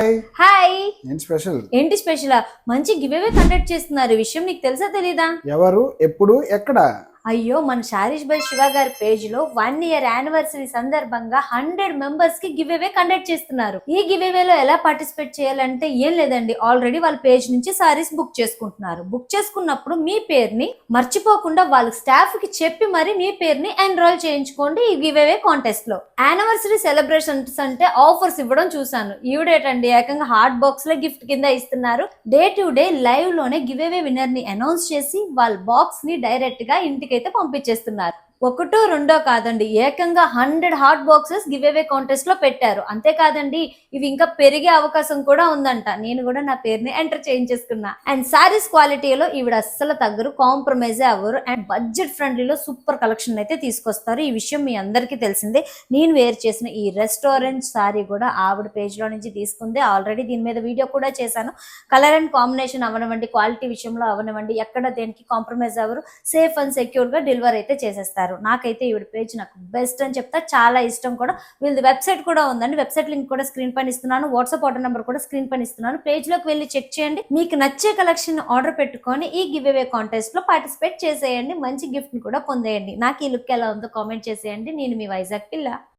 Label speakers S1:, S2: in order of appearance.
S1: Hi.
S2: ఏంటి special?
S1: ఏంటి special? మంచి గివ్ అవే కండక్ట్ చేస్తున్నారు. ఈ విషయం నీకు తెలుసా తెలీదా?
S2: ఎవరు, ఎప్పుడు, ఎక్కడ?
S1: అయ్యో, మన శారీష్ బై శివ గారి పేజ్ లో 1 year యానివర్సరీ సందర్భంగా 100 మెంబర్స్ కి గివ్ అవే కండక్ట్ చేస్తున్నారు. ఈ గివ్ అవే లో ఎలా పార్టిసిపేట్ చేయాలంటే ఏం లేదండి, ఆల్రెడీ వాళ్ళ పేజ్ నుంచి సారీస్ బుక్ చేసుకుంటున్నారు. బుక్ చేసుకున్నప్పుడు మీ పేరుని మర్చిపోకుండా వాళ్ళ స్టాఫ్ కి చెప్పి మరి మీ పేరుని ఎన్రోల్ చేయించుకోండి ఈ గివ్ అవే కాంటెస్ట్ లో. యానివర్సరీ సెలబ్రేషన్స్ అంటే ఆఫర్స్ ఇవ్వడం చూసాను. ఈవిడేటండి ఏకంగా హాట్ బాక్స్ లో గిఫ్ట్ కింద ఇస్తున్నారు. డే టు డే లైవ్ లోనే గివ్ అవే విన్నర్ ని అనౌన్స్ చేసి వాళ్ళ బాక్స్ ని డైరెక్ట్ గా ఇంటికి అయితే పంపించేస్తున్నారు. ఒకటో రెండో కాదండి, ఏకంగా 100 hot boxes give away contest లో పెట్టారు. అంతేకాదండి, ఇవి ఇంకా పెరిగే అవకాశం కూడా ఉందంట. నేను కూడా నా పేరుని ఎంటర్ చేయించేసుకున్నా. అండ్ సారీస్ క్వాలిటీలో ఈవిడ అస్సలు తగ్గరు, కాంప్రమైజ్ అవ్వరు. అండ్ బడ్జెట్ ఫ్రెండ్లీలో సూపర్ కలెక్షన్ అయితే తీసుకొస్తారు. ఈ విషయం మీ అందరికీ తెలిసిందే. నేను వేర్ చేసిన ఈ రెస్టారెంట్ సారీ కూడా ఆవిడ పేజ్ లో నుంచి తీసుకుంది. ఆల్రెడీ దీని మీద వీడియో కూడా చేశాను. కలర్ అండ్ కాంబినేషన్ అవనివ్వండి, క్వాలిటీ విషయంలో అవనివ్వండి, ఎక్కడ దేనికి కాంప్రమైజ్ అవ్వరు. సేఫ్ అండ్ సెక్యూర్ గా డెలివర్ అయితే చేసేస్తారు. నాకైతే ఈవిడ పేజ్ నాకు బెస్ట్ అని చెప్తా, చాలా ఇష్టం కూడా. వీళ్ళది వెబ్సైట్ కూడా ఉందండి. వెబ్సైట్ లింక్ కూడా స్క్రీన్ పైన ఇస్తున్నాను. వాట్సాప్ ఆర్డర్ నెంబర్ కూడా స్క్రీన్ పైన ఇస్తున్నాను. పేజ్ లోకి వెళ్ళి చెక్ చేయండి. మీకు నచ్చే కలెక్షన్ ఆర్డర్ పెట్టుకొని ఈ గివ్ అవే కాంటెస్ట్ లో పార్టిసిపేట్ చేసేయండి. మంచి గిఫ్ట్ ని కూడా పొందేయండి. నాకు ఈ లుక్ ఎలా ఉందో కామెంట్ చేసేయండి. నేను మీ వైజాగ్ పిల్ల.